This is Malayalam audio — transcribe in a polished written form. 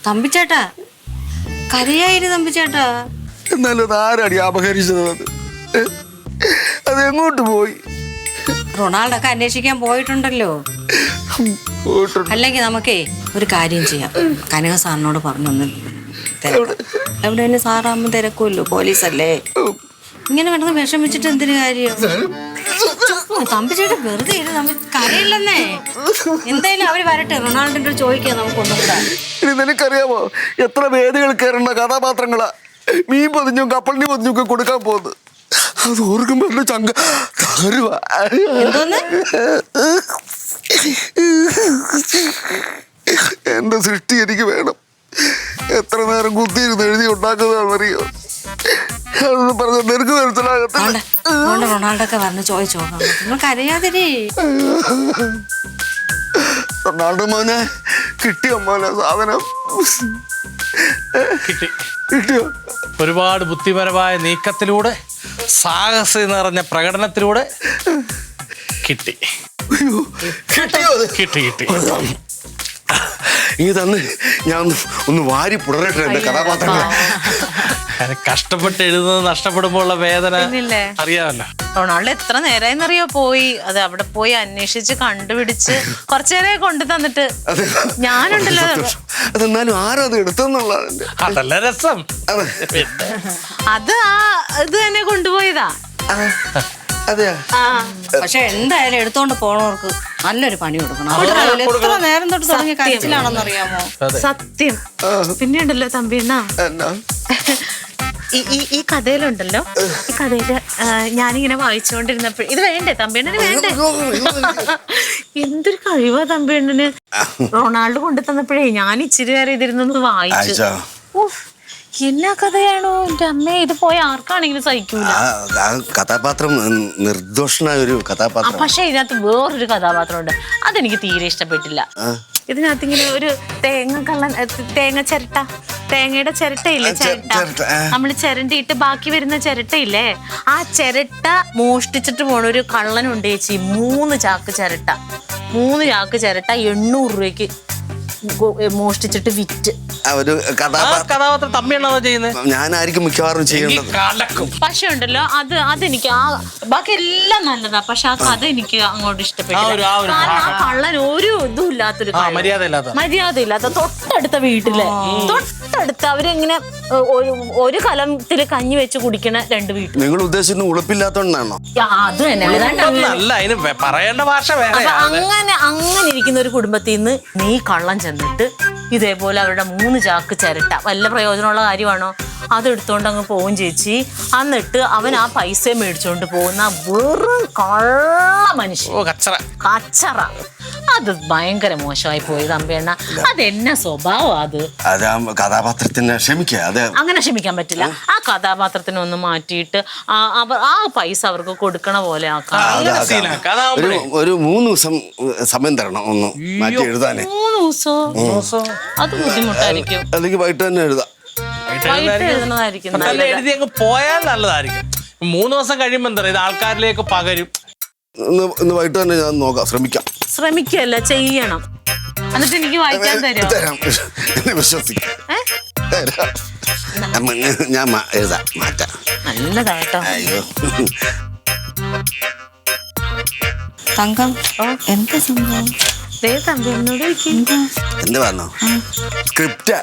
തമ്പിച്ചേട്ടാ കരയായിരു തമ്പിച്ചേട്ടാ. എന്നാലും അത് ആരാടി അപഹരിച്ചത്? അത് എങ്ങോട്ട് പോയി? റൊണാൾഡൊക്കെ അന്വേഷിക്കാൻ പോയിട്ടുണ്ടല്ലോ. അല്ലെങ്കിൽ നമുക്കേ ഒരു കാര്യം ചെയ്യാം. കനക സാറിനോട് പറഞ്ഞൊന്ന് എവിടെയെങ്കിലും സാറാകുമ്പോൾ തിരക്കുമല്ലോ, പോലീസല്ലേ. ഇങ്ങനെ വേണ്ടത് വിഷമിച്ചിട്ട് എന്തിനു കാര്യം? തമ്പിച്ചേട്ടൻ വെറുതെ തമ്പി കരയില്ലെന്നേ. എന്തായാലും അവര് വരട്ടെ, റൊണാൾഡോട് ചോദിക്കാം നമുക്കൊന്നും കൂടെ. ഇനി നിനക്കറിയാമോ എത്ര വേദികൾ കയറുന്ന കഥാപാത്രങ്ങളാ മീൻ പൊതിഞ്ഞും കപ്പലിന് പൊതിഞ്ഞും ഒക്കെ കൊടുക്കാൻ പോകുന്നത്? അത് ഓർക്കുമ്പോ ചങ്ക തകരുവാ. എന്റെ സൃഷ്ടി എനിക്ക് വേണം. എത്ര നേരം കുത്തിയിരുന്ന് എഴുതി ഉണ്ടാക്കുന്നതാണെന്നറിയോ? അതൊന്നും പറഞ്ഞ നിനക്ക് മനസ്സിലാകത്തില്ല. റൊണാൾഡൊക്കെ വന്ന് ചോദിച്ചോ, നിങ്ങൾക്ക് അറിയാതിരി. റൊണാൾഡോ മോനെ കിട്ടിയോ മോനെ സാധനം? കിട്ടിയോ? ഒരുപാട് ബുദ്ധിപരമായ നീക്കത്തിലൂടെ സാഹസം നിറഞ്ഞ പ്രകടനത്തിലൂടെ കിട്ടി. കിട്ടി. ഈ തന്നെ ഞാൻ ഒന്ന് വാരി പുടരട്ടെ എന്റെ കഥാപാത്രങ്ങൾ. കഷ്ടപ്പെട്ട് എഴുതുന്നത് നഷ്ടപ്പെടുമ്പോൾ ഉള്ള വേദന അറിയാമല്ലോ. റൊണാൾഡോ എത്ര നേരമായിന്നറിയോ പോയി. അത് അവിടെ പോയി അന്വേഷിച്ച് കണ്ടുപിടിച്ച് കുറച്ചേരെ കൊണ്ടു തന്നിട്ട് ഞാനുണ്ടല്ലോ. അതെന്നാലും ആരും അത് എടുത്തെന്നുള്ളതാണ്. അതല്ല രസം. അത് ഇത് തന്നെ കൊണ്ടുപോയതാ. അതെയാ? പക്ഷെ എന്തായാലും എടുത്തോണ്ട് പോണവർക്ക് നല്ലൊരു പണി കൊടുക്കണം. എത്ര നേരം തൊട്ട് തുടങ്ങിയ കരച്ചിലാണെന്ന് അറിയാമോ? സത്യം. പിന്നെ ഉണ്ടല്ലോ തമ്പിയണ്ണ, ഈ കഥയിലുണ്ടല്ലോ, ഈ കഥയില് ഞാനിങ്ങനെ വായിച്ചുകൊണ്ടിരുന്നപ്പോൾ ഇത് വേണ്ടേ തമ്പിയണ്ണന് വേണ്ടേ? എന്തൊരു കഴിവാ തമ്പിയണ്ണന്. റൊണാൾഡോ കൊണ്ടു തന്നപ്പോഴേ ഞാൻ ഇച്ചിരി നേരം ഇതിരുന്നൊന്ന് വായിച്ചു. എല്ലാ കഥയാണോ എന്റെ അമ്മേ? ഇത് പോയ ആർക്കാണെങ്കിലും സഹിക്കൂല. കഥാപാത്രം നിർദോഷനായ ഒരു കഥാപാത്രം. പക്ഷെ ഇതിനകത്ത് വേറൊരു കഥാപാത്രമുണ്ട്, അതെനിക്ക് തീരെ ഇഷ്ടപ്പെട്ടില്ല. ഇതിനകത്ത് ഇങ്ങനെ ഒരു തേങ്ങ ചിരട്ട, തേങ്ങയുടെ ചിരട്ടയില്ലേ, ചിരട്ട നമ്മള് ചിരണ്ടിയിട്ട് ബാക്കി വരുന്ന ചിരട്ടയില്ലേ, ആ ചിരട്ട മോഷ്ടിച്ചിട്ട് പോണ ഒരു കള്ളനുണ്ട് ചേച്ചി. 3 ചാക്ക് ചിരട്ട 800 രൂപയ്ക്ക് മോഷ്ടിച്ചിട്ട് വിറ്റ്. ഒരു കഥാപാത്രം തമ്മിയാണോ ചെയ്യുന്നത്? ഞാനായിരിക്കും മിക്കവാറും ചെയ്യുന്നത്. പക്ഷെ ഉണ്ടല്ലോ അതെനിക്ക് ബാക്കി എല്ലാം നല്ലതാ, പക്ഷെ ആ കഥ എനിക്ക് അങ്ങോട്ട് ഇഷ്ടപ്പെട്ടില്ല. കാരണം ആ കള്ളൻ ഒരു ഇതും ഇല്ലാത്തൊരു മര്യാദയില്ലാത്ത തൊട്ടടുത്ത വീട്ടിലെ തൊട്ടടുത്ത് അവരെങ്ങനെ ഒരു കലത്തില് കഞ്ഞി വെച്ച് കുടിക്കണ 2 വീട്ടിൽ. നിങ്ങൾ ഉദ്ദേശിക്കുന്ന ഉളുപ്പില്ലാത്തോണ്ടാണോ? അത് തന്നെ പറയേണ്ട ഭാഷ. അങ്ങനെ ഇരിക്കുന്ന ഒരു കുടുംബത്തിൽ നിന്ന് നീ കള്ളം ചെന്നിട്ട് ഇതേപോലെ അവരുടെ 3 ചാക്ക് ചിരട്ട, വല്ല പ്രയോജനമുള്ള കാര്യമാണോ? അതെടുത്തോണ്ട് അങ്ങ് പോവും ചേച്ചി. എന്നിട്ട് അവൻ ആ പൈസ മേടിച്ചോണ്ട് പോകുന്ന വെറും കള്ള മനുഷ്യൻ, കച്ചറ. അത് ഭയങ്കര മോശമായി പോയി തമ്പിയണ്ണ. അതെന്നെ സ്വഭാവം. അത് കഥാപാത്രത്തിന് അങ്ങനെ ക്ഷമിക്കാൻ പറ്റില്ല. ആ കഥാപാത്രത്തിനെ ഒന്ന് മാറ്റിയിട്ട് ആ പൈസ അവർക്ക് കൊടുക്കണ പോലെ ആക്കാം. ഒരു 3 ദിവസം സമയം തരണം ഒന്ന് മാറ്റി എഴുതാനേ. 3 ദിവസം അത് ബുദ്ധിമുട്ടായിരിക്കും. അല്ലെങ്കിൽ വൈകിട്ട് തന്നെ എഴുതാം. എഴുതി അങ്ങ് പോയാൽ നല്ലതായിരിക്കും. 3 ദിവസം കഴിയുമ്പോ എന്താ ഇത് ആൾക്കാരിലേക്ക് പകരും. ഇന്ന് വൈകിട്ട് തന്നെ ഞാൻ നോക്കാം, ശ്രമിക്കല്ല ചെയ്യണം. എന്നിട്ട് എനിക്ക് വായിക്കാൻ തരാം. വിശ്വസിക്കാം. ഞാൻ എഴുതാം, മാറ്റാം. നല്ലതാട്ടോ. അയ്യോ തങ്കം, എന്താ സംഭവം? തമ്പിയോട് എന്ത് പറഞ്ഞോ? സ്ക്രിപ്റ്റ്